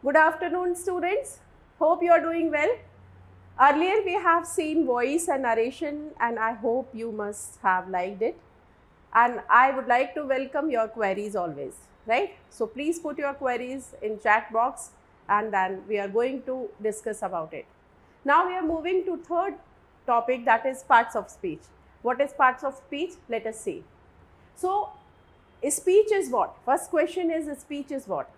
Good afternoon, students. Hope you are doing well. Earlier we have seen voice and narration, and I hope you must have liked it. And I would like to welcome your queries always, right? So please put your queries in chat box, and then we are going to discuss about it. Now we are moving to third topic, that is parts of speech. What is parts of speech? Let us see. So speech is what? First question is speech is what?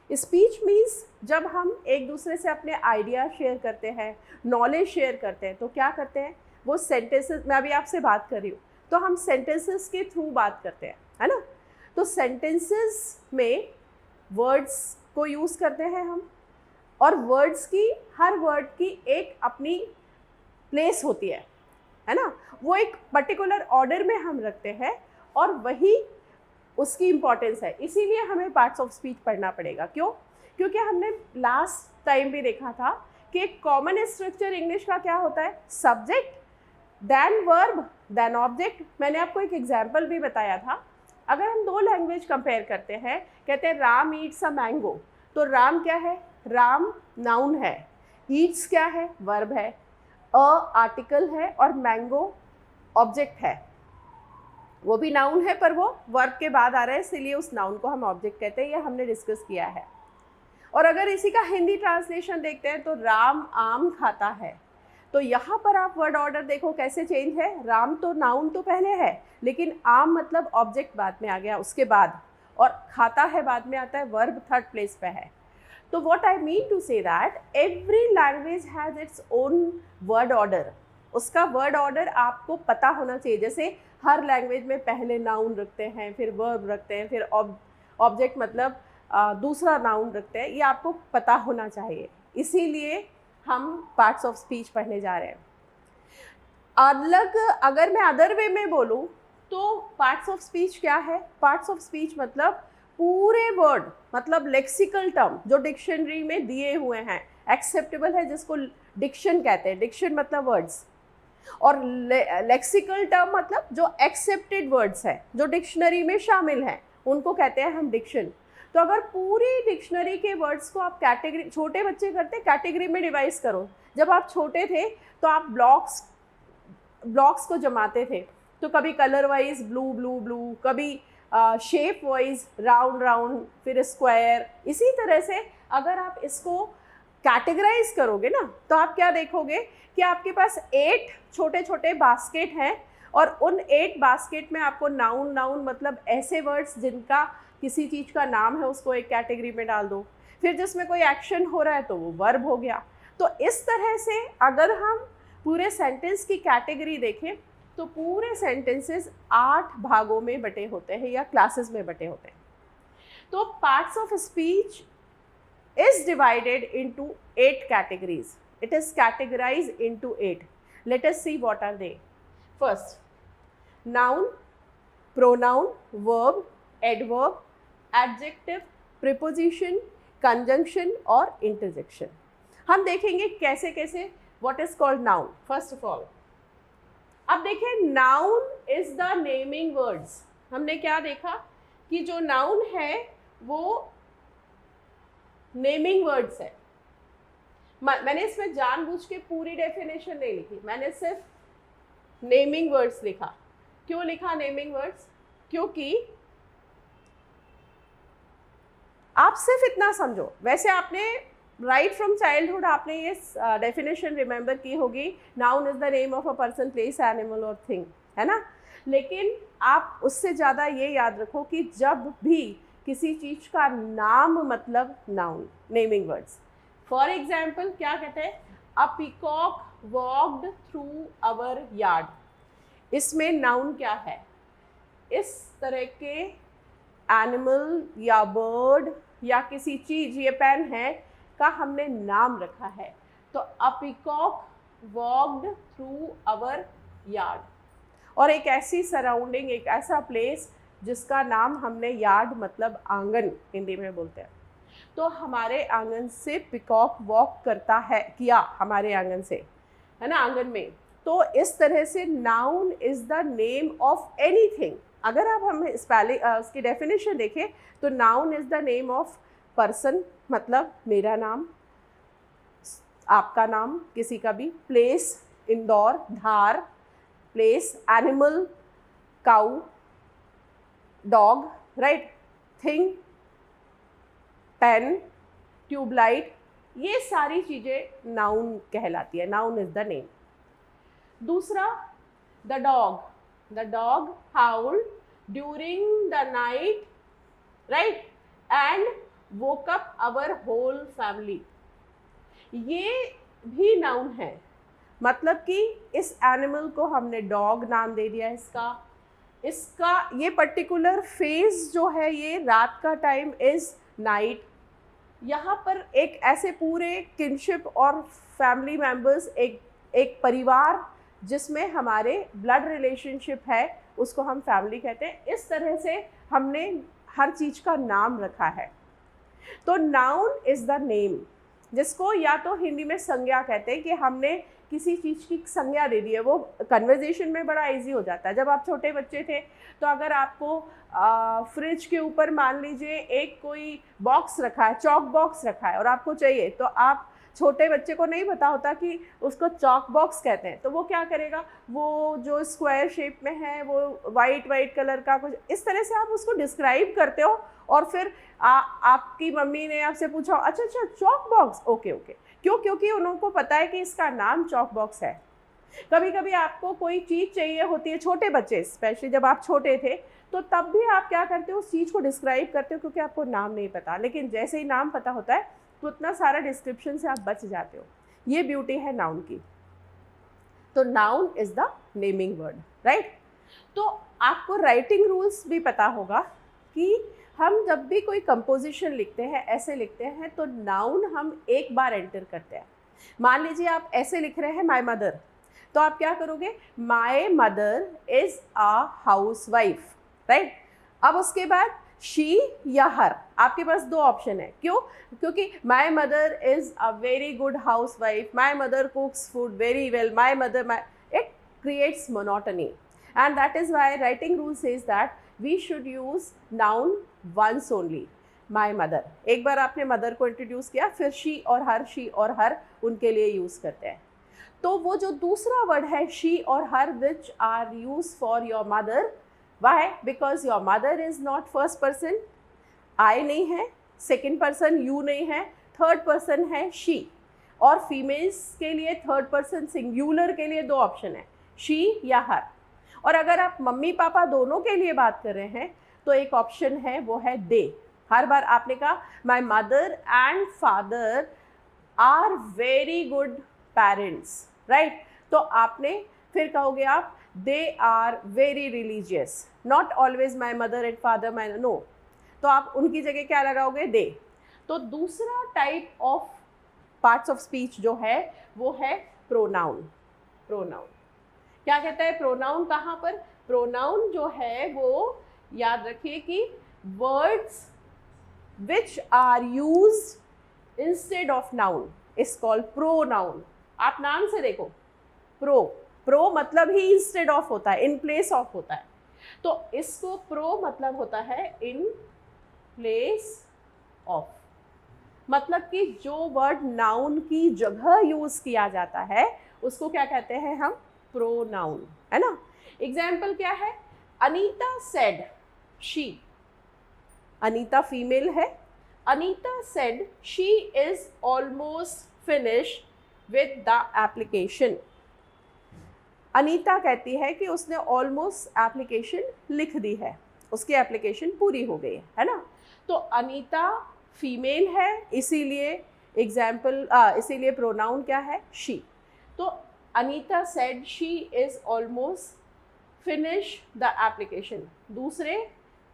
Speech means जब हम एक दूसरे से अपने idea share करते हैं, knowledge share करते हैं, तो क्या करते हैं, वो सेंटेंसेस, मैं अभी आपसे बात कर रही हूँ तो हम सेंटेंसेस के थ्रू बात करते हैं, है ना। तो सेंटेंसेस में वर्ड्स को यूज़ करते हैं हम, और वर्ड्स की, हर वर्ड की एक अपनी प्लेस होती है ना। वो एक पर्टिकुलर ऑर्डर में हम रखते हैं और वही उसकी इम्पॉर्टेंस है। इसीलिए हमें पार्ट्स ऑफ स्पीच पढ़ना पड़ेगा। क्यों? क्योंकि हमने लास्ट टाइम भी देखा था कि एक कॉमन स्ट्रक्चर इंग्लिश का क्या होता है, subject then verb then object. मैंने आपको एक एग्जांपल भी बताया था। अगर हम दो लैंग्वेज कंपेयर करते हैं, कहते हैं राम ईट्स अ मैंगो, तो राम क्या है, राम नाउन है, ईट्स क्या है, वर्ब है, अ आर्टिकल है और मैंगो ऑब्जेक्ट है। वो भी नाउन है पर वो वर्ब के बाद आ रहा है, इसीलिए उस नाउन को हम ऑब्जेक्ट कहते हैं। ये हमने डिस्कस किया है। और अगर इसी का हिंदी ट्रांसलेशन देखते हैं तो राम आम खाता है, तो यहाँ पर आप वर्ड ऑर्डर देखो कैसे चेंज है। राम तो नाउन तो पहले है, लेकिन आम मतलब ऑब्जेक्ट बाद में आ गया उसके बाद, और खाता है बाद में आता है, वर्ब थर्ड प्लेस पे है। तो what I mean to say that every language has its own word order. उसका वर्ड ऑर्डर आपको पता होना चाहिए। जैसे हर लैंग्वेज में पहले नाउन रखते हैं, फिर वर्ब रखते हैं, फिर ऑब्जेक्ट मतलब दूसरा नाउन रखते हैं, ये आपको पता होना चाहिए। इसीलिए हम पार्ट्स ऑफ स्पीच पढ़ने जा रहे हैं। अलग अगर मैं अदर वे में बोलूँ तो पार्ट्स ऑफ स्पीच क्या है? पार्ट्स ऑफ स्पीच मतलब पूरे वर्ड, मतलब लेक्सिकल टर्म जो डिक्शनरी में दिए हुए हैं, एक्सेप्टेबल है जिसको डिक्शन कहते हैं। डिक्शन मतलब वर्ड्स, और लेक्सिकल टर्म मतलब जो एक्सेप्टेड वर्ड्स हैं, जो डिक्शनरी में शामिल हैं, उनको कहते हैं हम डिक्शन। तो अगर पूरी डिक्शनरी के वर्ड्स को आप कैटेगरी, छोटे बच्चे करते कैटेगरी में डिवाइस करो। जब आप छोटे थे तो आप ब्लॉक्स को जमाते थे, तो कभी colour wise blue blue blue, कभी शेप वाइज राउंड राउंड, फिर स्क्वायर। इसी तरह से अगर आप इसको कैटेगराइज करोगे ना, तो आप क्या देखोगे कि आपके पास 8 छोटे छोटे बास्केट हैं, और उन 8 बास्केट में आपको नाउन मतलब ऐसे वर्ड्स जिनका किसी चीज़ का नाम है उसको एक कैटेगरी में डाल दो। फिर जिसमें कोई एक्शन हो रहा है तो वो वर्ब हो गया। तो इस तरह से अगर हम पूरे सेंटेंस की कैटेगरी देखें तो पूरे सेंटेंसेस 8 भागों में बटे होते हैं या क्लासेस में बटे होते हैं। तो parts of speech is divided into 8 categories. It is categorized into 8. Let us see what are they. First, noun, pronoun, verb, adverb, adjective, preposition, conjunction और interjection. हम देखेंगे कैसे कैसे what is called noun. First of all, अब देखें noun is the naming words. हमने क्या देखा कि जो noun है वो नेमिंग वर्ड्स है। मैंने इसमें जानबूझ के पूरी डेफिनेशन नहीं लिखी, मैंने सिर्फ नेमिंग वर्ड्स लिखा। क्यों लिखा नेमिंग वर्ड्स? क्योंकि आप सिर्फ इतना समझो, वैसे आपने राइट फ्रॉम चाइल्डहुड आपने ये डेफिनेशन रिमेंबर की होगी, noun is the name of a person, place, animal और थिंग, है ना। लेकिन आप उससे ज़्यादा ये याद रखो कि जब भी किसी चीज़ का नाम मतलब noun, naming words. For example क्या कहते हैं, a peacock walked through our yard. इसमें नाउन क्या है? इस तरह के एनिमल या बर्ड या किसी चीज़, ये पेन है, का हमने नाम रखा है। तो a peacock walked through our yard, और एक ऐसी सराउंडिंग, एक ऐसा प्लेस जिसका नाम हमने यार्ड मतलब आंगन हिंदी में बोलते हैं। तो हमारे आंगन से पिकॉक वॉक करता है, किया हमारे आंगन से, है ना, आंगन में। तो इस तरह से noun is the name of anything. अगर आप हम इस पहले उसकी डेफिनेशन देखें तो noun is the name of person मतलब मेरा नाम, आपका नाम, किसी का भी, place Indore, Dhar, place, animal cow, dog, right, thing pen, tube light, ये सारी चीज़ें नाउन कहलाती है। Noun is the name. दूसरा, the dog howled during the night, right, and woke up our whole family, ये भी नाउन है। मतलब कि इस एनिमल को हमने डॉग नाम दे दिया, इसका ये पर्टिकुलर फेज जो है ये रात का टाइम इज नाइट। यहाँ पर एक ऐसे पूरे किनशिप और फैमिली मेंबर्स, एक परिवार जिसमें हमारे ब्लड रिलेशनशिप है, उसको हम फैमिली कहते हैं। इस तरह से हमने हर चीज़ का नाम रखा है। तो नाउन इज़ द नेम, जिसको या तो हिंदी में संज्ञा कहते हैं कि हमने किसी चीज़ की संज्ञा दे दी है। वो कन्वर्जेशन में बड़ा इजी हो जाता है। जब आप छोटे बच्चे थे तो अगर आपको फ्रिज के ऊपर मान लीजिए एक कोई बॉक्स रखा है, चॉक बॉक्स रखा है और आपको चाहिए, तो आप छोटे बच्चे को नहीं पता होता कि उसको चॉक बॉक्स कहते हैं, तो वो क्या करेगा, वो जो स्क्वायर शेप में है वो वाइट कलर का कुछ इस तरह से आप उसको डिस्क्राइब करते हो। और फिर आपकी मम्मी ने आपसे पूछा, अच्छा चॉक बॉक्स, ओके, क्यों? क्योंकि उनको पता है कि इसका नाम चॉक बॉक्स है। कभी कभी आपको कोई चीज़ चाहिए होती है, छोटे बच्चे स्पेशली जब आप छोटे थे, तो तब भी आप क्या करते हो, उस चीज़ को डिस्क्राइब करते हो क्योंकि आपको नाम नहीं पता। लेकिन जैसे ही नाम पता होता है तो उतना सारा डिस्क्रिप्शन से आप बच जाते हो। ये ब्यूटी है नाउन की। तो noun is the naming word, right. तो आपको राइटिंग रूल्स भी पता होगा कि हम जब भी कोई कंपोजिशन लिखते हैं, ऐसे लिखते हैं, तो नाउन हम एक बार एंटर करते हैं। मान लीजिए आप ऐसे लिख रहे हैं माय मदर, तो आप क्या करोगे, my mother is a house wife, right. अब उसके बाद शी या हर, आपके पास दो ऑप्शन है। क्यों? क्योंकि my mother is a very good house wife, my mother कुक्स food very well, my mother, it creates monotony, and that is why writing rule says that we should use noun once only. my mother, एक बार आपने mother को introduce किया, फिर she और हर उनके लिए use करते हैं। तो वो जो दूसरा वर्ड है शी और her, which are use for your mother, why? Because your mother is not first person, I नहीं है, सेकेंड पर्सन यू नहीं है, थर्ड पर्सन है शी। और फीमेल्स के लिए थर्ड पर्सन सिंगुलर के लिए दो ऑप्शन है, शी या हर। और अगर आप मम्मी पापा दोनों के लिए बात कर रहे हैं तो एक ऑप्शन है, वो है दे। हर बार आपने कहा my mother and father are very good parents, right. तो आपने फिर कहोगे आप they are very religious, not always my mother and father, my no. तो आप उनकी जगह क्या लगाओगे, दे। तो दूसरा type of parts of speech जो है वो है प्रोनाउन। क्या कहता है प्रोनाउन? कहाँ पर? प्रोनाउन जो है वो याद रखिए कि words which are used instead of noun is called pronoun. आप नाम से देखो, प्रो मतलब ही इंस्टेड ऑफ होता है, इन प्लेस ऑफ होता है। तो इसको प्रो मतलब होता है इन प्लेस ऑफ, मतलब कि जो वर्ड नाउन की जगह यूज किया जाता है उसको क्या कहते हैं हम, प्रोनाउन, है ना। एग्जाम्पल क्या है, Anita said she, Anita female है, Anita said she is almost finished with the application. Anita कहती है कि उसने ऑलमोस्ट एप्लीकेशन लिख दी है, उसकी एप्लीकेशन पूरी हो गई है ना। तो अनीता फीमेल है, इसीलिए इसीलिए प्रोनाउन क्या है, शी। तो Anita said she is almost finish the application. दूसरे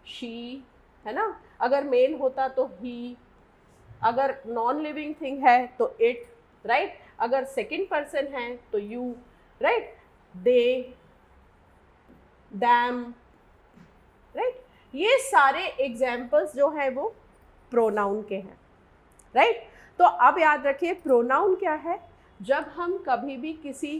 शी, है ना। अगर मेल होता तो ही, अगर नॉन लिविंग थिंग है तो इट, राइट। अगर सेकंड पर्सन है तो you, right. They, them, right. ये सारे एग्जाम्पल्स जो हैं वो प्रोनाउन के हैं, राइट। तो अब याद रखिए प्रोनाउन क्या है, जब हम कभी भी किसी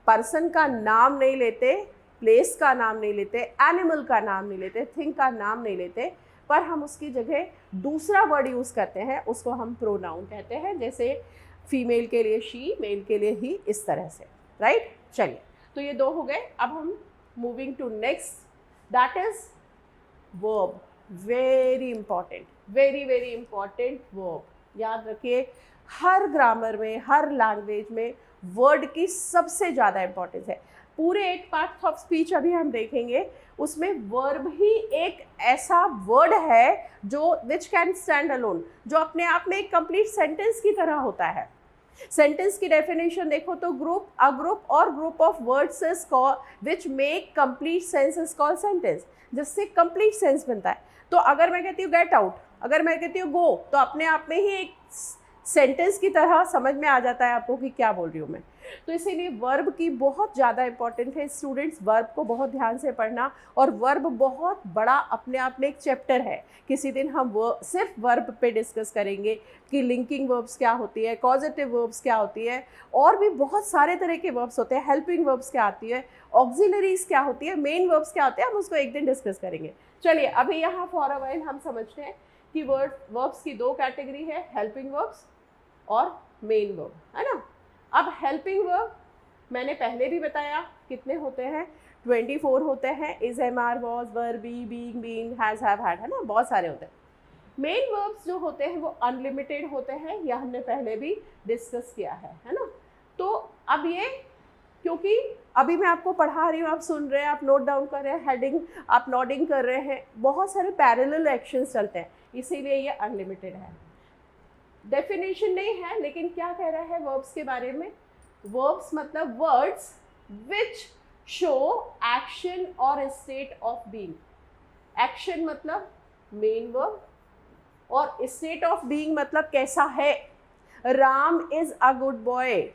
पर्सन का नाम नहीं लेते, प्लेस का नाम नहीं लेते, एनिमल का नाम नहीं लेते, थिंग का नाम नहीं लेते, पर हम उसकी जगह दूसरा वर्ड यूज़ करते हैं, उसको हम प्रोनाउन कहते हैं। जैसे फीमेल के लिए शी, मेल के लिए ही, इस तरह से, राइट। चलिए, तो ये दो हो गए। अब हम moving to next, that is verb. Very important, very very important verb. याद रखिए, हर ग्रामर में, हर लैंग्वेज में वर्ड की सबसे ज़्यादा इंपॉर्टेंस है। पूरे 8 पार्ट्स ऑफ स्पीच अभी हम देखेंगे, उसमें वर्ब ही एक ऐसा वर्ड है जो विच कैन स्टैंड अलोन, जो अपने आप में एक कंप्लीट सेंटेंस की तरह होता है। सेंटेंस की डेफिनेशन देखो तो अ ग्रुप और group of words is called which make complete sense is called sentence, जिससे कंप्लीट सेंस बनता है। तो अगर मैं कहती हूँ गेट आउट, अगर मैं कहती हूँ गो, तो अपने आप में ही एक सेंटेंस की तरह समझ में आ जाता है आपको कि क्या बोल रही हूँ मैं। तो इसीलिए वर्ब की बहुत ज़्यादा इंपॉर्टेंट है। स्टूडेंट्स, वर्ब को बहुत ध्यान से पढ़ना, और वर्ब बहुत बड़ा अपने आप में एक चैप्टर है। किसी दिन हम सिर्फ वर्ब पे डिस्कस करेंगे कि लिंकिंग वर्ब्स क्या होती है, कॉजेटिव वर्ब्स क्या होती है, और भी बहुत सारे तरह के वर्ब्स होते हैं, हेल्पिंग वर्ब्स क्या आती है, ऑक्सिलरीज क्या होती है, मेन वर्ब्स क्या होते हैं, हम उसको एक दिन डिस्कस करेंगे। चलिए, अभी यहाँ फॉर अ व्हाइल हम समझते हैं कि वर्ब्स की दो कैटेगरी है, हेल्पिंग वर्ब्स और मेन वर्ब, है ना। अब हेल्पिंग वर्ब मैंने पहले भी बताया कितने होते हैं, 24 होते हैं। Is, am, are, was, were, be, being, been, has, have, had, है ना, बहुत सारे होते हैं। मेन वर्ब्स जो होते हैं वो अनलिमिटेड होते हैं, यह हमने पहले भी डिस्कस किया है ना। तो अब ये, क्योंकि अभी मैं आपको पढ़ा रही हूँ, आप सुन रहे हैं, आप नोट डाउन कर रहे हैं, हेडिंग आप नोटिंग कर रहे हैं, बहुत सारे पैरेलल एक्शंस चलते हैं, इसीलिए ये अनलिमिटेड है। डेफिनेशन नहीं है, लेकिन क्या कह रहा है वर्ब्स के बारे में। वर्ब्स मतलब वर्ड्स विच शो एक्शन और स्टेट ऑफ बीइंग। एक्शन मतलब मेन वर्ब, और स्टेट ऑफ बीइंग मतलब कैसा है। Ram is a good boy,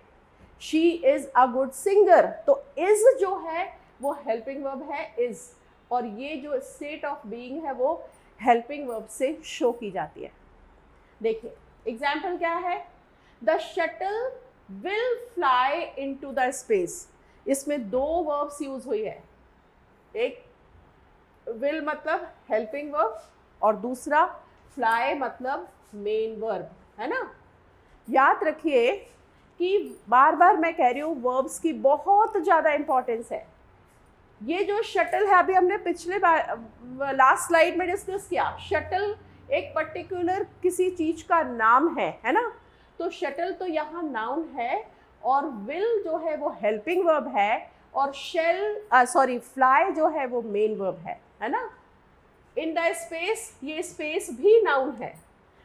she is a good singer. तो इज जो है वो हेल्पिंग वर्ब है, इज, और ये जो स्टेट ऑफ बीइंग है वो हेल्पिंग वर्ब से शो की जाती है। देखिए एग्जाम्पल क्या है, the shuttle will fly into the space. इसमें दो वर्ब्स यूज हुई है, एक विल मतलब हेल्पिंग वर्ब और दूसरा फ्लाई मतलब मेन वर्ब, है ना। याद रखिए कि बार बार मैं कह रही हूँ वर्ब्स की बहुत ज़्यादा इंपॉर्टेंस है। ये जो शटल है, अभी हमने पिछले बार लास्ट स्लाइड में डिस्कस किया, शटल एक पर्टिकुलर किसी चीज का नाम है ना। तो शटल तो यहाँ नाउन है, और विल जो है वो हेल्पिंग वर्ब है, और फ्लाई जो है वो मेन वर्ब है ना। इन द स्पेस, ये स्पेस भी नाउन है,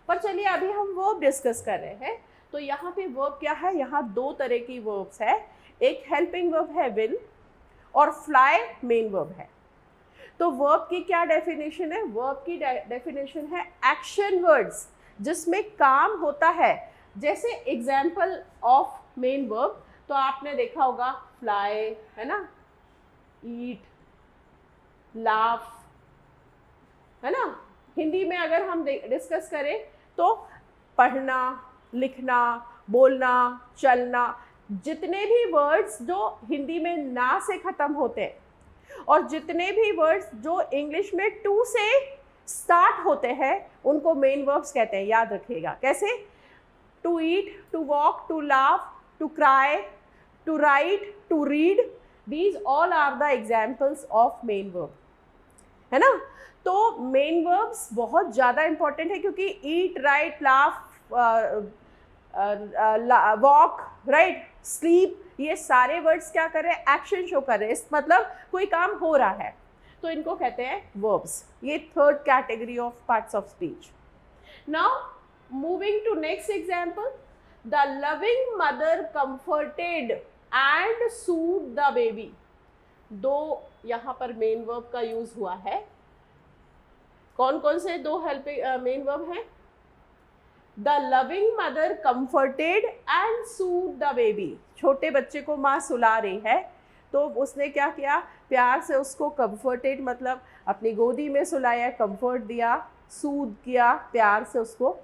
पर चलिए अभी हम वर्ब डिस्कस कर रहे हैं। तो यहाँ पे वर्ब क्या है, यहाँ दो तरह की वर्ब्स है, एक हेल्पिंग वर्ब है विल, और फ्लाई मेन वर्ब है। तो वर्ब की क्या डेफिनेशन है, वर्ब की डेफिनेशन है एक्शन वर्ड्स जिसमें काम होता है। जैसे एग्जाम्पल ऑफ मेन वर्ब, तो आपने देखा होगा फ्लाई, है ना, ईट, लाफ, है ना। हिंदी में अगर हम डिस्कस करें तो पढ़ना, लिखना, बोलना, चलना, जितने भी वर्ड्स जो हिंदी में ना से ख़त्म होते हैं, और जितने भी वर्ड्स जो इंग्लिश में टू से स्टार्ट होते हैं, उनको मेन वर्ब्स कहते हैं। याद रखिएगा कैसे, to eat, to walk, to laugh, to cry, to write, to read, these all are the examples of main verb, है ना। तो मेन वर्ब्स बहुत ज़्यादा इंपॉर्टेंट है, क्योंकि eat, right, laugh, walk, right, sleep, ये सारे वर्ड्स क्या कर रहे हैं, एक्शन शो कर रहे हैं, मतलब कोई काम हो रहा है, तो इनको कहते हैं वर्ब्स। ये third category of parts of speech. Now moving to next example, the loving mother comforted and soothed the baby. दो यहाँ पर मेन वर्ब का यूज हुआ है। कौन कौन से दो हेल्पिंग मेन वर्ब हैं, the loving mother comforted and soothed the baby. छोटे बच्चे को माँ सुला रही है, तो उसने क्या किया, प्यार से उसको कंफर्टेड मतलब अपनी गोदी में सुलाया, कंफर्ट दिया, सूद किया, प्यार से उसको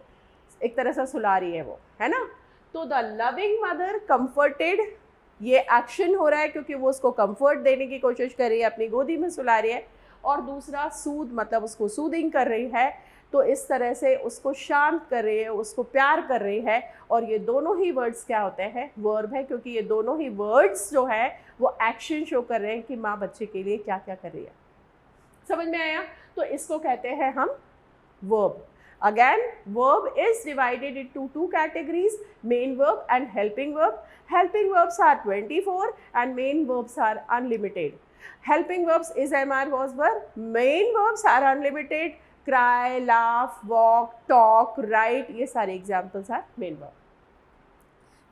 एक तरह से सुला रही है वो, है ना। तो द लविंग मदर कंफर्टेड, ये एक्शन हो रहा है क्योंकि वो उसको कंफर्ट देने की कोशिश कर रही है, अपनी गोदी में सुला रही है, और दूसरा सूद मतलब उसको सूदिंग कर रही है, तो इस तरह से उसको शांत कर रही है, उसको प्यार कर रही है। और ये दोनों ही वर्ड्स क्या होते हैं, वर्ब है, क्योंकि ये दोनों ही वर्ड्स जो है वो एक्शन शो कर रहे हैं कि माँ बच्चे के लिए क्या क्या कर रही है। समझ में आया? तो इसको कहते हैं हम verb. Again, verb is divided into two categories, main verb and helping verb. Helping verbs are 24 and main verbs are unlimited. Helping verbs is MR was verb. Main verbs are unlimited. Cry, laugh, walk, talk, write. ये सारे examples are main verb.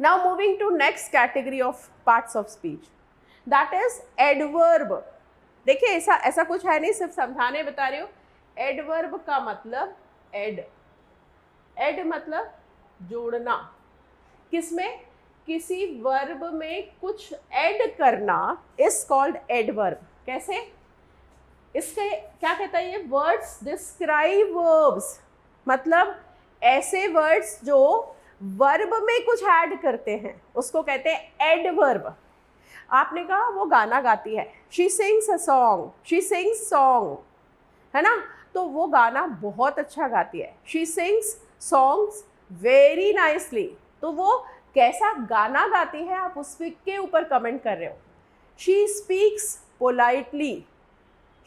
Now moving to next category of parts of speech. That is adverb. देखिए ऐसा कुछ है नहीं, सिर्फ समझाने बता रही हूँ। Adverb का मतलब एड मतलब जोड़ना, किसमें, किसी वर्ब में कुछ ऐड करना इज कॉल्ड एडवर्ब। कैसे, इसके क्या कहता है ये, वर्ड्स डिस्क्राइब वर्ब्स, मतलब ऐसे वर्ड्स जो वर्ब में कुछ ऐड करते हैं उसको कहते हैं एडवर्ब। आपने कहा वो गाना गाती है, she sings a song, she sings song, है ना, तो वो गाना बहुत अच्छा गाती है, she sings songs very nicely. तो वो कैसा गाना गाती है आप उसके ऊपर कमेंट कर रहे हो। She speaks politely,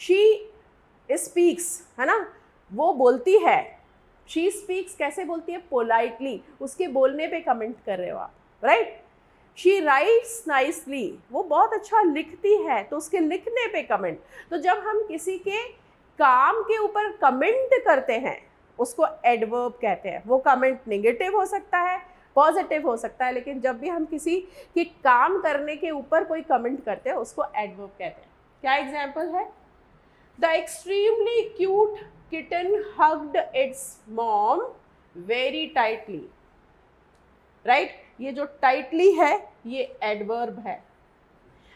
she speaks, है ना, वो बोलती है, शी स्पीक्स कैसे बोलती है, पोलाइटली, उसके बोलने पे कमेंट कर रहे हो आप, राइट। शी राइट्स नाइसली, वो बहुत अच्छा लिखती है, तो उसके लिखने पे कमेंट। तो जब हम किसी के काम के ऊपर कमेंट करते हैं उसको एडवर्ब कहते हैं। वो कमेंट नेगेटिव हो सकता है, पॉजिटिव हो सकता है, लेकिन जब भी हम किसी के काम करने के ऊपर कोई कमेंट करते हैं उसको एडवर्ब कहते हैं। क्या एग्जाम्पल है, the extremely cute kitten hugged it's mom very tightly, right. ये जो टाइटली है ये एडवर्ब है।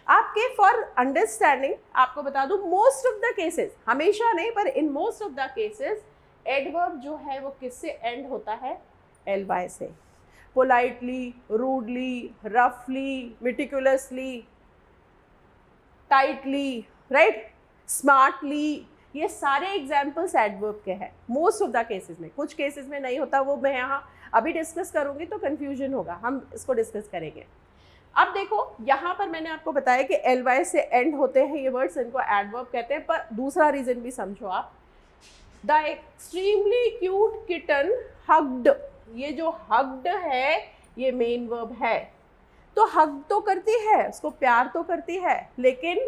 आपके फॉर अंडरस्टैंडिंग आपको बता दूं, मोस्ट ऑफ द केसेस, हमेशा नहीं पर in most of the cases adverb जो है वो किससे एंड होता है, एल वाई से। पोलाइटली, रूडली, रफली, मेटिकुलसली, टाइटली, राइट, स्मार्टली, ये सारे एग्जाम्पल्स एडवर्ब के हैं मोस्ट ऑफ द केसेस में। कुछ केसेस में नहीं होता, वो मैं यहाँ अभी डिस्कस करूँगी तो कन्फ्यूजन होगा, हम इसको डिस्कस करेंगे। अब देखो यहाँ पर मैंने आपको बताया कि एल वाई से एंड होते हैं ये वर्ड्स, इनको एडवर्ब कहते हैं। पर दूसरा रीजन भी समझो आप, the extremely cute kitten hugged, ये जो हग्ड है ये मेन वर्ब है। तो हग तो करती है, उसको प्यार तो करती है, लेकिन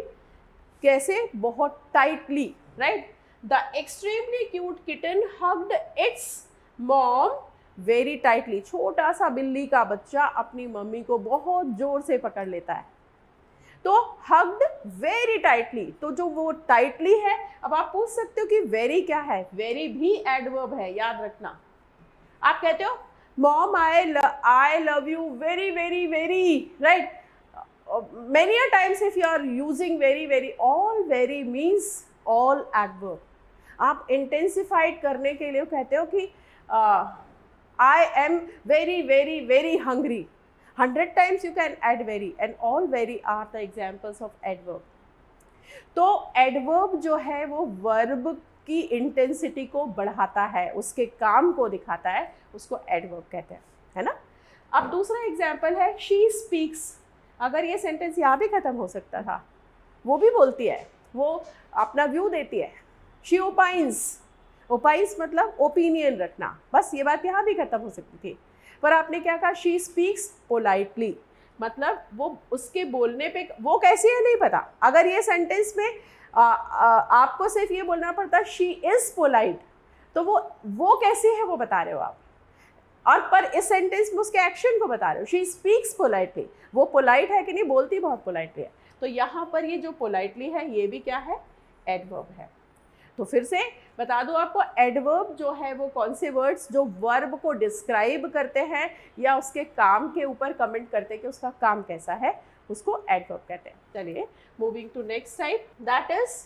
कैसे, बहुत tightly, right. The extremely cute kitten hugged it's mom very tightly, छोटा सा बिल्ली का बच्चा अपनी मम्मी को बहुत जोर से पकड़ लेता है। तो हग्ड वेरी टाइटली, तो जो वो टाइटली है, अब आप पूछ सकते हो कि वेरी क्या है, वेरी भी एडवर्ब है, याद रखना। आप कहते हो mom I love you very very very, right. many a times if you are using very very, all very means all adverb। आप इंटेंसिफाइड करने के लिए कहते हो कि I am very very very hungry, 100 times you can add very, and all very are the examples of adverb। तो adverb जो है वो verb की इंटेंसिटी को बढ़ाता है, उसके काम को दिखाता है, उसको adverb कहते हैं, है ना। अब दूसरा एग्जाम्पल है she speaks। अगर ये सेंटेंस यहाँ भी ख़त्म हो सकता था, वो भी बोलती है, वो अपना व्यू देती है। she opines, ओपाइंस मतलब ओपिनियन रखना, बस ये बात यहाँ भी खत्म हो सकती थी, पर आपने क्या कहा, शी स्पीक्स पोलाइटली, मतलब वो उसके बोलने पे, वो कैसी है नहीं पता। अगर ये सेंटेंस में आपको सिर्फ ये बोलना पड़ता शी इज़ पोलाइट, तो वो कैसी है वो बता रहे हो आप, और पर इस सेंटेंस में उसके एक्शन को बता रहे हो, शी स्पीक्स पोलाइटली, वो पोलाइट है कि नहीं, बोलती बहुत पोलाइटली है। तो यहाँ पर ये जो पोलाइटली है ये भी क्या है, एडवर्ब है। तो फिर से बता दूं आपको, एडवर्ब जो है वो कौन से वर्ड्स जो वर्ब को डिस्क्राइब करते हैं या उसके काम के ऊपर कमेंट करते हैं कि उसका काम कैसा है, उसको एडवर्ब कहते हैं। चलिए moving to next type, that is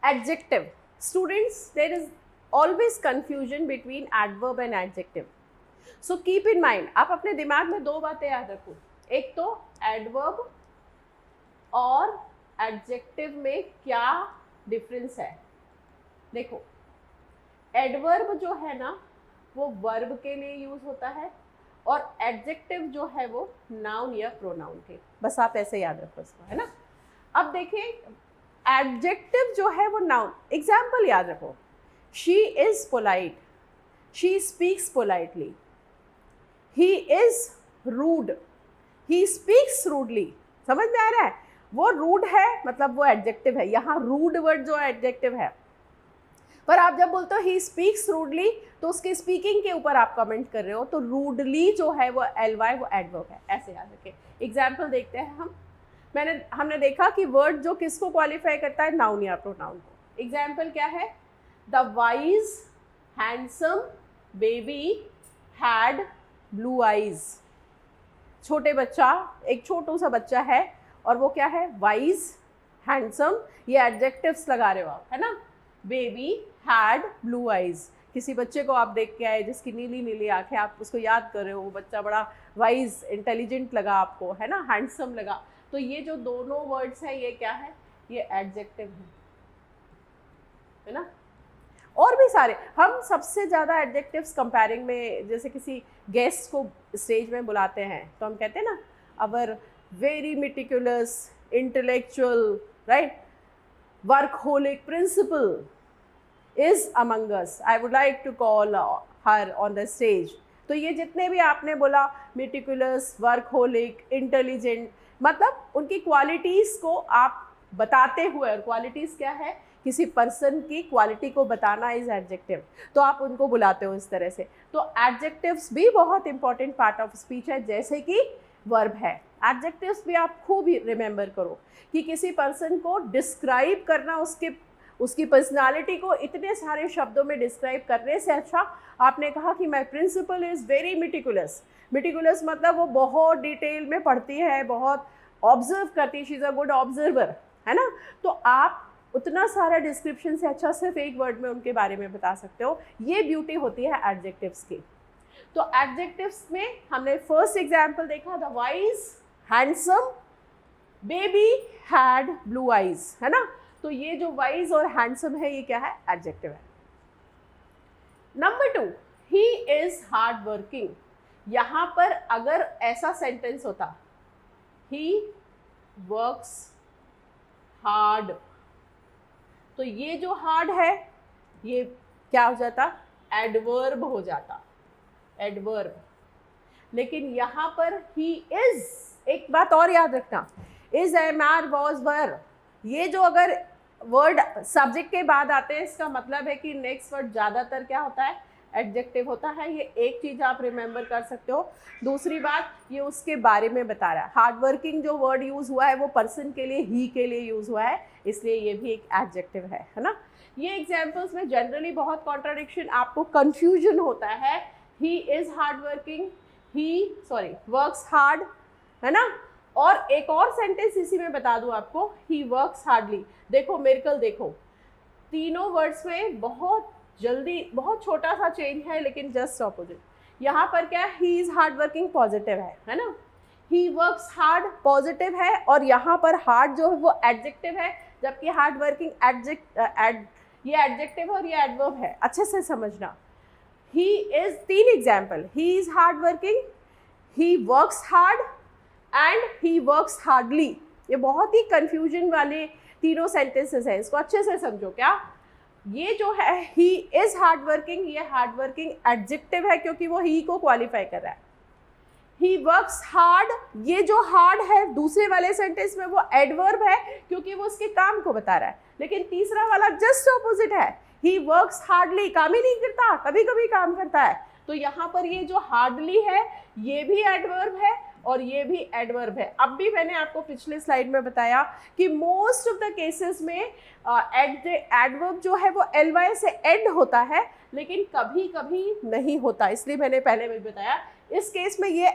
adjective. Students, there is always confusion between adverb and adjective, so keep in mind. आप अपने दिमाग में दो बातें याद रखो, एक तो एडवर्ब और एडजेक्टिव में क्या डिफरेंस है। देखो एडवर्ब जो है ना वो वर्ब के लिए यूज होता है और एडजेक्टिव जो है वो नाउन या प्रोनाउन के। बस आप ऐसे याद रखो इसको, है ना। अब देखिए एडजेक्टिव जो है वो नाउन। एग्जाम्पल याद रखो, she is polite, she speaks politely, he is rude, he speaks rudely. समझ में आ रहा है? वो रूड है मतलब वो एडजेक्टिव है, यहाँ रूड वर्ड जो एडजेक्टिव है। पर आप जब बोलते हो ही स्पीक्स रूडली तो उसके स्पीकिंग के ऊपर आप कमेंट कर रहे हो, तो रूडली जो है वो LY वो एडवर्ब है, ऐसे याद रखें। एग्जाम्पल देखते हैं हम। हमने देखा कि वर्ड जो किसको क्वालिफाई करता है, नाउन या प्रोनाउन को। एग्जाम्पल क्या है, the wise handsome baby had blue eyes. छोटे बच्चा, एक छोटू सा बच्चा है और वो क्या है, वाइज हैंडसम, ये एडजेक्टिव्स लगा रहे हो आप, है ना। बेबी हैड ब्लू आईज, किसी बच्चे को आप देख के आए जिसकी नीली नीली आंखें, आप उसको याद कर रहे हो, वो बच्चा बड़ा वाइज इंटेलिजेंट लगा आपको, है ना, हैंडसम लगा। तो ये जो दोनों वर्ड्स हैं ये क्या है, ये एडजेक्टिव है ना। और भी सारे, हम सबसे ज़्यादा एडजेक्टिव्स कंपेयरिंग में, जैसे किसी गेस्ट को स्टेज में बुलाते हैं तो हम कहते हैं ना, our very meticulous intellectual right workaholic principal is among us, I would like to call her on the stage। तो ये जितने भी आपने बोला meticulous, workaholic, intelligent, मतलब उनकी क्वालिटीज़ को आप बताते हुए, और क्वालिटीज़ क्या है, किसी पर्सन की क्वालिटी को बताना इज एडजेक्टिव, तो आप उनको बुलाते हो इस तरह से। तो एडजेक्टिव्स भी बहुत इंपॉर्टेंट पार्ट ऑफ स्पीच है, जैसे कि वर्ब है। एडजेक्टिव्स भी आप खूब रिमेंबर करो कि किसी पर्सन को डिस्क्राइब करना, उसकी पर्सनालिटी को इतने सारे शब्दों में डिस्क्राइब करने से अच्छा आपने कहा कि my principal is very meticulous. Meticulous मतलब वो बहुत डिटेल में पढ़ती है, बहुत ऑब्जर्व करती है, she is a good observer, है ना। तो आप उतना सारा डिस्क्रिप्शन से अच्छा सिर्फ एक वर्ड में उनके बारे में बता सकते हो। ये ब्यूटी होती है एडजेक्टिव्स की। तो एडजेक्टिव्स में हमने फर्स्ट एग्जाम्पल देखा, the wise handsome baby had blue eyes, है ना। तो ये जो वाइज और हैंडसम है ये क्या है, एडजेक्टिव है। Number 2, he is hard working. यहां पर अगर ऐसा सेंटेंस होता, ही वर्क्स हार्ड, तो ये जो हार्ड है ये क्या हो जाता, एडवर्ब हो जाता, एडवर्ब। लेकिन यहां पर ही इज, एक बात और याद रखना, इज, एम, आर, वॉज, वर, ये जो अगर वर्ड सब्जेक्ट के बाद आते हैं इसका मतलब है कि नेक्स्ट वर्ड ज़्यादातर क्या होता है, एडजेक्टिव होता है। ये एक चीज़ आप रिमेंबर कर सकते हो। दूसरी बात, ये उसके बारे में बता रहा है। हार्ड वर्किंग जो वर्ड यूज़ हुआ है वो पर्सन के लिए, ही के लिए यूज़ हुआ है, इसलिए ये भी एक एडजेक्टिव है ना। ये एग्जाम्पल्स में जनरली बहुत कॉन्ट्राडिक्शन, आपको कन्फ्यूजन होता है। He is hard working, he works hard, है ना। और एक और सेंटेंस इसी में बता दूं आपको, ही वर्क्स हार्डली। देखो मिरेकल, देखो तीनों वर्ड्स में बहुत जल्दी, बहुत छोटा सा चेंज है, लेकिन जस्ट ऑपोजिट। यहाँ पर क्या है, he is hard working positive है ना, ही वर्क्स हार्ड पॉजिटिव है, और यहाँ पर हार्ड जो है वो एडजेक्टिव है, जबकि हार्ड वर्किंग ये एडजेक्टिव है और ये एडवर्ब है। अच्छे से समझना। He is, 3 example, he is hard working, he works hard and he works hardly. ये बहुत ही कंफ्यूजन वाले तीनों सेंटेंसेस हैं, इसको अच्छे से समझो। क्या ये जो है ही इज हार्ड वर्किंग, ये हार्ड वर्किंग एडजेक्टिव है क्योंकि वो ही को क्वालिफाई कर रहा है। ही वर्क्स हार्ड, ये जो हार्ड है दूसरे वाले सेंटेंस में वो एडवर्ब है क्योंकि वो उसके काम को बता रहा है। लेकिन तीसरा वाला जस्ट ऑपोजिट है, ही वर्क्स हार्डली, काम ही नहीं करता, कभी कभी काम करता है। तो यहाँ पर ये जो हार्डली है ये भी एडवर्ब है और ये भी एडवर्ब है। अब भी मैंने आपको पिछले स्लाइड में बताया कि मोस्ट ऑफ द केसेस में एडवर्ब जो है वो LY से एंड होता है, लेकिन कभी कभी नहीं होता, इसलिए मैंने पहले भी बताया। इस केस में ये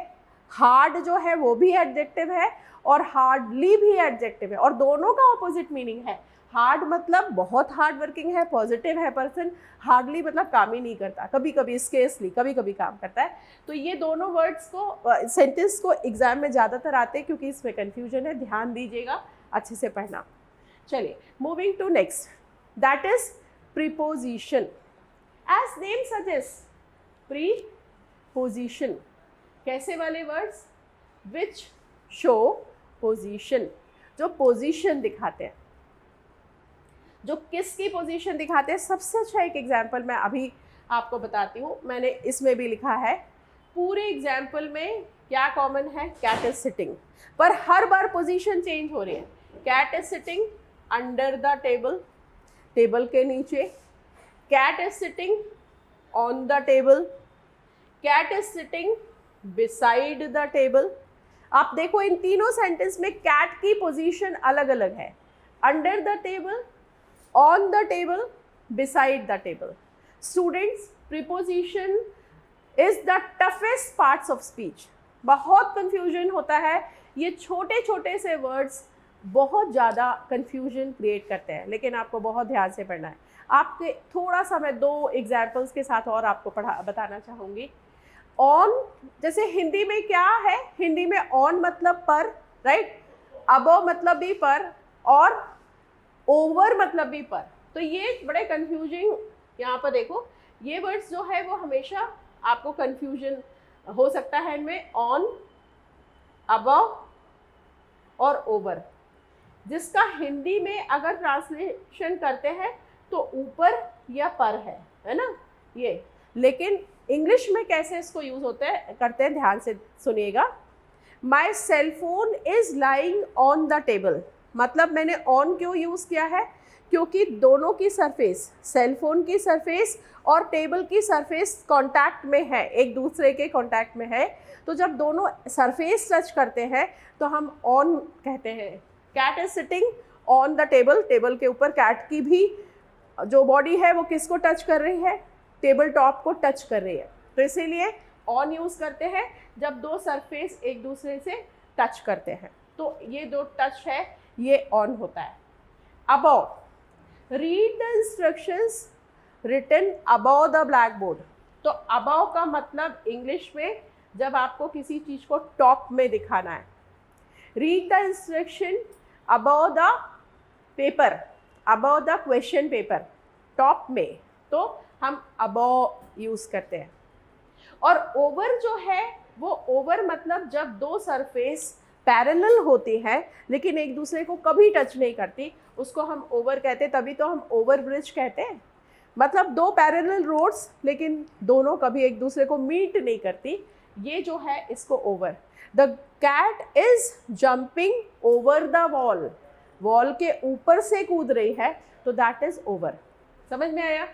हार्ड जो है वो भी एडजेक्टिव है और हार्डली भी एडजेक्टिव है, और दोनों का ऑपोजिट मीनिंग है। हार्ड मतलब बहुत हार्ड वर्किंग है, पॉजिटिव है पर्सन, हार्डली मतलब काम ही नहीं करता, कभी कभी स्केर्सली, कभी कभी काम करता है। तो ये दोनों वर्ड्स को, सेंटेंस को एग्जाम में ज़्यादातर आते हैं क्योंकि इसमें कन्फ्यूजन है, ध्यान दीजिएगा, अच्छे से पढ़ना। चलिए moving to next. that is preposition. As name suggests, preposition. कैसे वाले वर्ड्स? which show position, जो पोजीशन दिखाते हैं, जो किसकी पोजीशन दिखाते हैं। सबसे अच्छा एक एग्जाम्पल मैं अभी आपको बताती हूँ, मैंने इसमें भी लिखा है। पूरे एग्जाम्पल में क्या कॉमन है? कैट इज सिटिंग, पर हर बार पोजीशन चेंज हो रही है। Cat is sitting under the table, table के नीचे। Cat is sitting on the table, cat is sitting beside the table. आप देखो इन तीनों सेंटेंस में कैट की पोजीशन अलग अलग है, under the table, on the table, beside the table. Students, preposition is the toughest parts of speech. बहुत confusion होता है, ये छोटे छोटे से वर्ड्स बहुत ज़्यादा कंफ्यूजन क्रिएट करते हैं, लेकिन आपको बहुत ध्यान से पढ़ना है। आपके थोड़ा सा मैं 2 एग्जाम्पल्स के साथ और आपको बताना चाहूँगी। ऑन, जैसे हिंदी में क्या है? हिंदी में ऑन मतलब पर, राइट, अबव मतलब भी पर, और ओवर मतलब भी पर। तो ये बड़े कंफ्यूजिंग, यहाँ पर देखो ये वर्ड्स जो है वो हमेशा आपको कंफ्यूजन हो सकता है इनमें। ऑन, अबव और ओवर, जिसका हिंदी में अगर ट्रांसलेशन करते हैं तो ऊपर या पर है ना ये। लेकिन इंग्लिश में कैसे इसको यूज़ होते हैं करते हैं, ध्यान से सुनिएगा। My cell phone is lying on the table, मतलब मैंने ऑन क्यों यूज़ किया है? क्योंकि दोनों की सरफेस, सेल फोन की सरफेस और टेबल की सरफेस कांटेक्ट में है, एक दूसरे के कांटेक्ट में है। तो जब दोनों सरफेस टच करते हैं तो हम ऑन कहते हैं। Cat is sitting on the table, table के ऊपर कैट की भी जो बॉडी है वो किसको टच कर रही है? टेबल टॉप को टच कर रही है। तो इसीलिए ऑन यूज़ करते हैं जब दो सरफेस एक दूसरे से टच करते हैं। तो ये दो टच है, ये ऑन होता है। Above, read the instructions written above the black board. तो अबव का मतलब इंग्लिश में जब आपको किसी चीज़ को टॉप में दिखाना है। Read the instruction above the paper, above the question paper, top में, तो हम अबव यूज़ करते हैं। और ओवर जो है वो ओवर मतलब जब दो सरफेस पैरेलल होती हैं लेकिन एक दूसरे को कभी टच नहीं करती, उसको हम ओवर कहते हैं। तभी तो हम ओवर ब्रिज कहते हैं, मतलब दो पैरेलल रोड्स लेकिन दोनों कभी एक दूसरे को मीट नहीं करती, ये जो है इसको over. The cat is jumping over the wall, wall के ऊपर से कूद रही है, तो दैट इज ओवर। समझ में आया?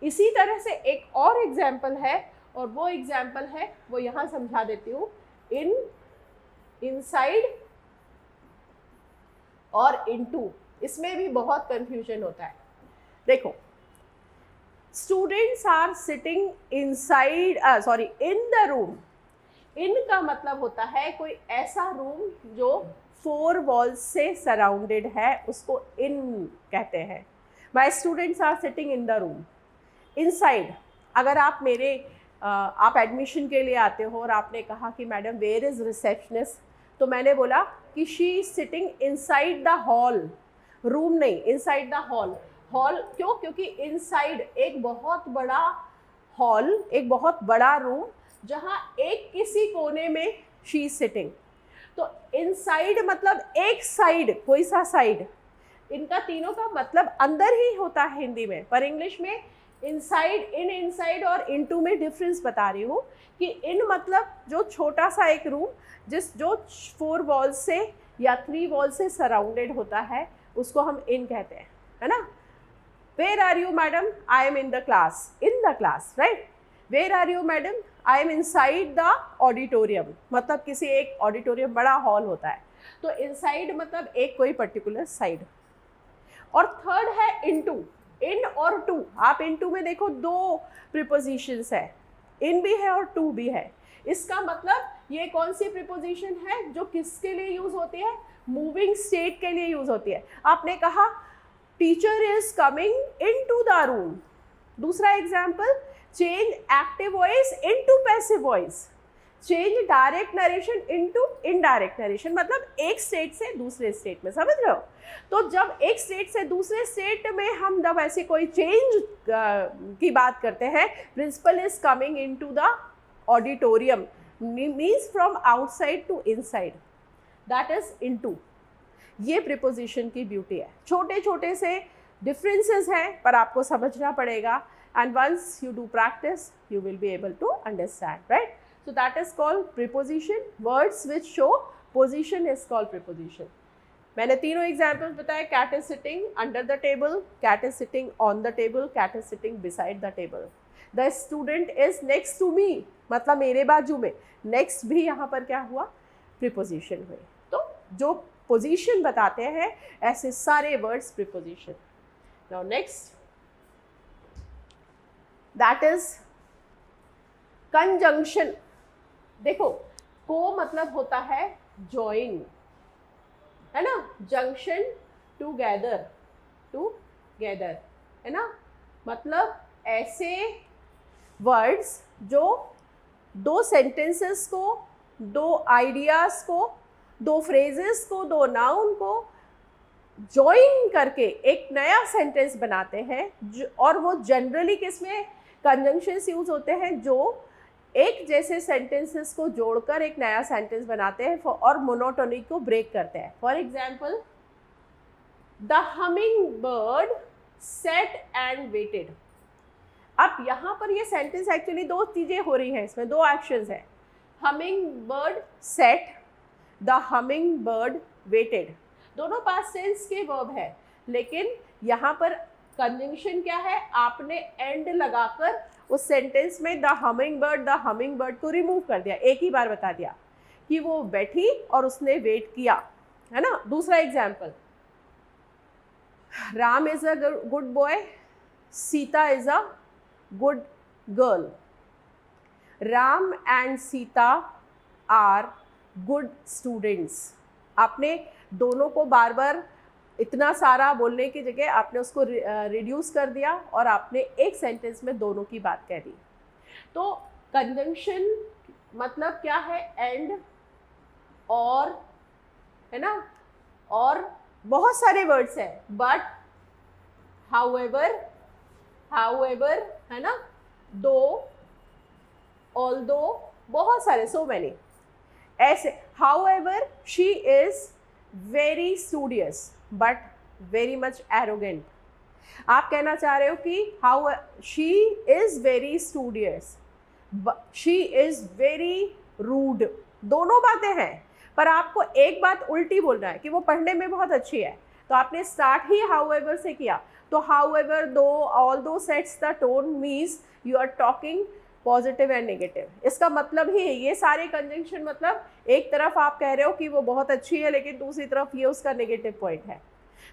इसी तरह से एक और एग्जाम्पल है, और वो एग्जाम्पल है वो यहाँ समझा देती हूँ। इन, इनसाइड और इनटू, इसमें भी बहुत कंफ्यूजन होता है। देखो, students are sitting inside, sorry, in the room. In का मतलब होता है कोई ऐसा रूम जो 4 वॉल्स से सराउंडेड है, उसको इन कहते हैं। My students are sitting in the room. Inside, अगर आप मेरे आप एडमिशन के लिए आते हो और आपने कहा कि मैडम वेयर इज़ रिसेप्शनिस्ट, तो मैंने बोला कि she is sitting inside the hall, room नहीं, इनसाइड द हॉल। हॉल क्यों? क्योंकि इनसाइड एक बहुत बड़ा हॉल, एक बहुत बड़ा रूम जहाँ एक किसी कोने में शी इज सिटिंग। तो इनसाइड मतलब एक साइड, कोई सा साइड, इनका तीनों का मतलब अंदर ही होता है हिंदी में, पर इंग्लिश में इनसाइड, इन, इनसाइड और इनटू में डिफरेंस बता रही हूँ कि इन मतलब जो छोटा सा एक रूम जो 4 वॉल से या 3 वॉल से सराउंडेड होता है, उसको हम इन कहते हैं, है ना। Where are you madam? I am in the class, in the class, right. Where are you madam? I am inside the auditorium, मतलब किसी एक ऑडिटोरियम, बड़ा हॉल होता है। तो इनसाइड मतलब एक कोई पर्टिकुलर साइड। और थर्ड है इनटू, इन और टू। आप इनटू में देखो 2 प्रीपोजिशंस है, इन भी है और टू भी है। इसका मतलब ये कौन सी प्रीपोजिशन है जो किसके लिए यूज होती है? मूविंग स्टेट के लिए यूज होती है। आपने कहा teacher is coming into the room. दूसरा example, change active voice into passive voice. Change direct narration into indirect narration, मतलब एक स्टेट से दूसरे स्टेट में, समझ रहे हो। तो जब एक स्टेट से दूसरे स्टेट में हम जब ऐसे कोई चेंज की बात करते हैं, principal is coming into the auditorium, means from outside to inside, that is into. ये प्रीपोजिशन की ब्यूटी है। छोटे छोटे से डिफरेंसेस हैं पर आपको समझना पड़ेगा, and once you do practice you will be able to understand, right? So that is called preposition. Words which show position is called preposition. मैंने तीनों एग्जाम्पल्स बताए, cat is sitting under the table, cat is sitting on the table, cat is sitting beside the table. The student is next to me, मतलब मेरे बाजू में, next भी यहाँ पर क्या हुआ, preposition हुए। तो जो position बताते हैं ऐसे सारे words preposition. Now next, that is conjunction. देखो, को मतलब होता है join, है ना, junction together, together, है ना, मतलब ऐसे वर्ड्स जो दो सेंटेंसेस को, दो आइडियाज को, दो फ्रेजेस को, दो नाउन को जॉइन करके एक नया सेंटेंस बनाते हैं, और वो जनरली किसमें कंजंक्शंस यूज होते हैं, जो एक जैसे सेंटेंसेस को जोड़कर एक नया सेंटेंस बनाते हैं और मोनोटोनी को ब्रेक करते हैं। For example, the humming bird sat and waited. अब यहाँ पर ये सेंटेंस एक्चुअली दो चीज़ें हो रही हैं, इसमें दो एक्शंस हैं, humming bird sat, the humming bird waited, दोनों पास्ट टेंस के वर्ब है, लेकिन यहाँ पर कंजंक्शन क्या है, आपने एंड लगाकर उस सेंटेंस में द हमिंग बर्ड को रिमूव कर दिया, एक ही बार बता दिया कि वो बैठी और उसने वेट किया, है ना। दूसरा example, Ram is a good boy, Sita is a good girl. Ram and Sita are good students. आपने दोनों को बार बार इतना सारा बोलने की जगह आपने उसको रिड्यूस कर दिया और आपने एक सेंटेंस में दोनों की बात कह दी। तो कंजंक्शन मतलब क्या है, एंड, और, है ना, और बहुत सारे वर्ड्स हैं, बट, हाउएवर, है ना, दो, ऑल्दो, बहुत सारे, सो मैनी ऐसे। However she is very studious but very much arrogant. आप कहना चाह रहे हो कि how she is very studious, she is very rude, दोनों बातें हैं, पर आपको एक बात उल्टी बोलना है कि वो पढ़ने में बहुत अच्छी है, तो आपने स्टार्ट ही हाउएवर से किया। तो however, though, although sets the tone, means you are talking positive and negative. इसका मतलब ही ये सारे कंजंक्शन, मतलब एक तरफ आप कह रहे हो कि वो बहुत अच्छी है लेकिन दूसरी तरफ ये उसका नेगेटिव पॉइंट है।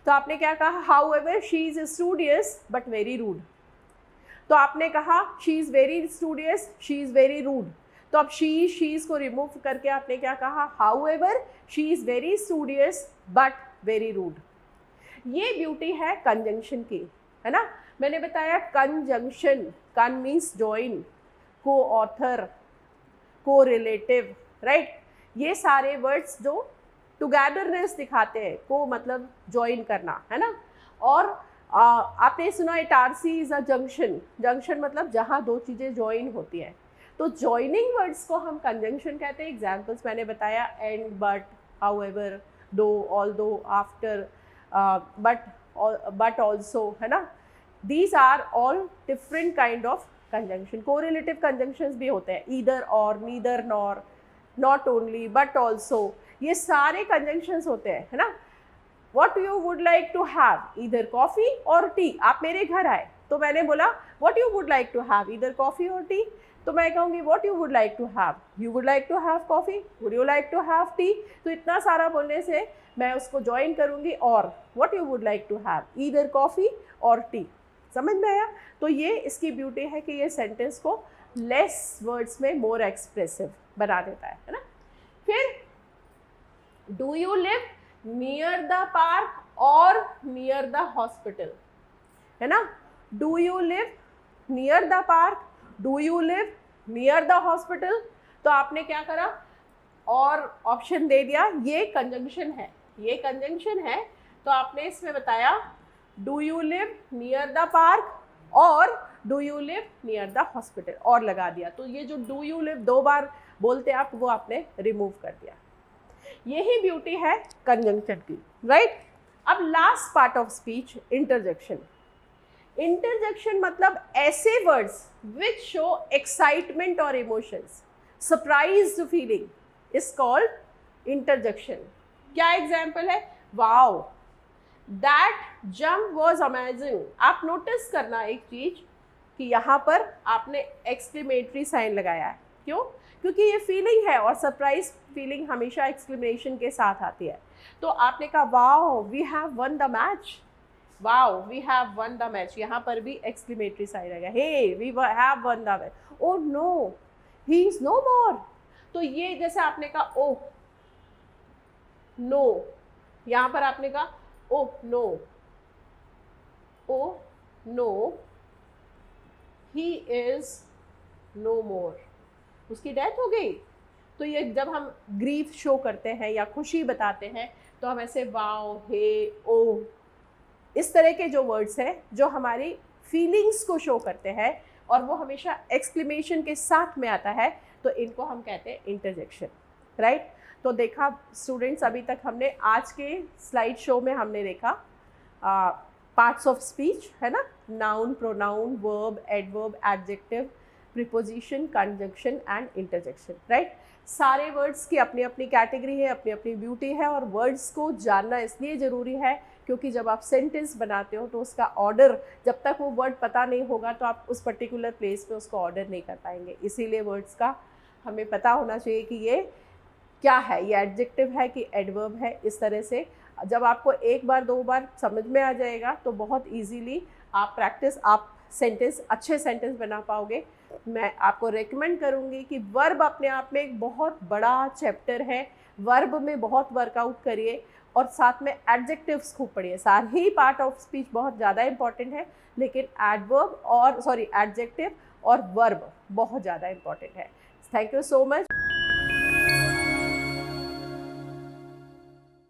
तो आपने क्या कहा, however she is studious but very rude. तो आपने कहा she is very studious, she is very rude. तो अब शीज को रिमूव करके आपने क्या कहा, however she is very studious but very rude. ये ब्यूटी है कंजंक्शन की, है ना। मैंने बताया conjunction, con means join, co author, co relative, right. ये सारे वर्ड्स जो टुगेदरनेस दिखाते हैं, को मतलब जॉइन करना, है ना। और आपने सुना Itarsi is a junction, junction मतलब जहाँ दो चीज़ें जॉइन होती हैं। तो जॉइनिंग वर्ड्स को हम कंजंक्शन कहते हैं। एग्जाम्पल्स मैंने बताया, and, but, however, though, although, after, but also, है ना। These are all different kind of conjunction. Correlative conjunctions भी होते हैं, either or, neither nor, not only, but also, ये सारे कंजंक्शंस होते हैं, है ना। What you would like to have, either coffee or tea. आप मेरे घर आए तो मैंने बोला what you would like to have, either coffee or tea. तो मैं कहूँगी what you would like to have, you would like to have coffee, would you like to have tea. तो इतना सारा बोलने से मैं उसको ज्वाइन करूँगी, और what you would like to have, either coffee or tea. समझ में आया। तो ये इसकी ब्यूटी है कि ये सेंटेंस को लेस वर्ड्स में मोर एक्सप्रेसिव बना देता है ना। फिर do you live near the park और नियर द हॉस्पिटल, है ना। Do you live near the park, do you live near the hospital. तो आपने क्या करा और ऑप्शन दे दिया, ये कंजंक्शन है, ये कंजंक्शन है, तो आपने इसमें बताया do you live near the park और do you live near the hospital और लगा दिया। तो ये जो डू यू लिव 2 बार बोलते आप, वो आपने रिमूव कर दिया। यही ब्यूटी है कंजंक्शन की, राइट। अब last part of speech, interjection. Interjection मतलब ऐसे वर्ड्स विच शो एक्साइटमेंट और emotions, surprised feeling is called interjection. क्या एग्जाम्पल है? Wow, that jump was amazing. आप नोटिस करना एक चीज कि यहाँ पर आपने एक्सक्लेमेटरी साइन लगाया है। क्यों? क्योंकि ये फीलिंग है और सरप्राइज फीलिंग हमेशा एक्सक्लेमेशन के साथ आती है। तो आपने कहा wow we have won the match, wow we have won the match, यहाँ पर भी एक्सक्लेमेटरी साइन रहेगा, hey we have won the match, oh no he is no more. तो ये जैसे आपने कहा ओ नो, यहाँ पर आपने कहा oh no, oh no he is no more, उसकी डेथ हो गई। तो ये जब हम ग्रीफ शो करते हैं या खुशी बताते हैं तो हम ऐसे वाओ, हे, ओ, इस तरह के जो वर्ड्स हैं जो हमारी फीलिंग्स को शो करते हैं और वो हमेशा एक्सक्लेमेशन के साथ में आता है, तो इनको हम कहते हैं इंटरजेक्शन, राइट। तो देखा स्टूडेंट्स, अभी तक हमने आज के स्लाइड शो में हमने देखा पार्ट्स ऑफ स्पीच, है ना, noun, pronoun, verb, adverb, adjective, preposition, conjunction and interjection, right. सारे वर्ड्स की अपनी अपनी कैटेगरी है, अपनी अपनी ब्यूटी है और वर्ड्स को जानना इसलिए ज़रूरी है क्योंकि जब आप सेंटेंस बनाते हो तो उसका ऑर्डर, जब तक वो वर्ड पता नहीं होगा तो आप उस पर्टिकुलर प्लेस पे उसको ऑर्डर नहीं कर पाएंगे। इसीलिए वर्ड्स का हमें पता होना चाहिए कि ये क्या है, ये एडजेक्टिव है कि एडवर्ब है। इस तरह से जब आपको एक बार 2 बार समझ में आ जाएगा तो बहुत ईजीली आप सेंटेंस, अच्छे सेंटेंस बना पाओगे। मैं आपको रेकमेंड करूँगी कि वर्ब अपने आप में एक बहुत बड़ा चैप्टर है, वर्ब में बहुत वर्कआउट करिए और साथ में एडजेक्टिव्स खूब पढ़िए। सारे ही पार्ट ऑफ स्पीच बहुत ज़्यादा इंपॉर्टेंट है, लेकिन एडजेक्टिव और वर्ब बहुत ज़्यादा इंपॉर्टेंट है। Thank you so much.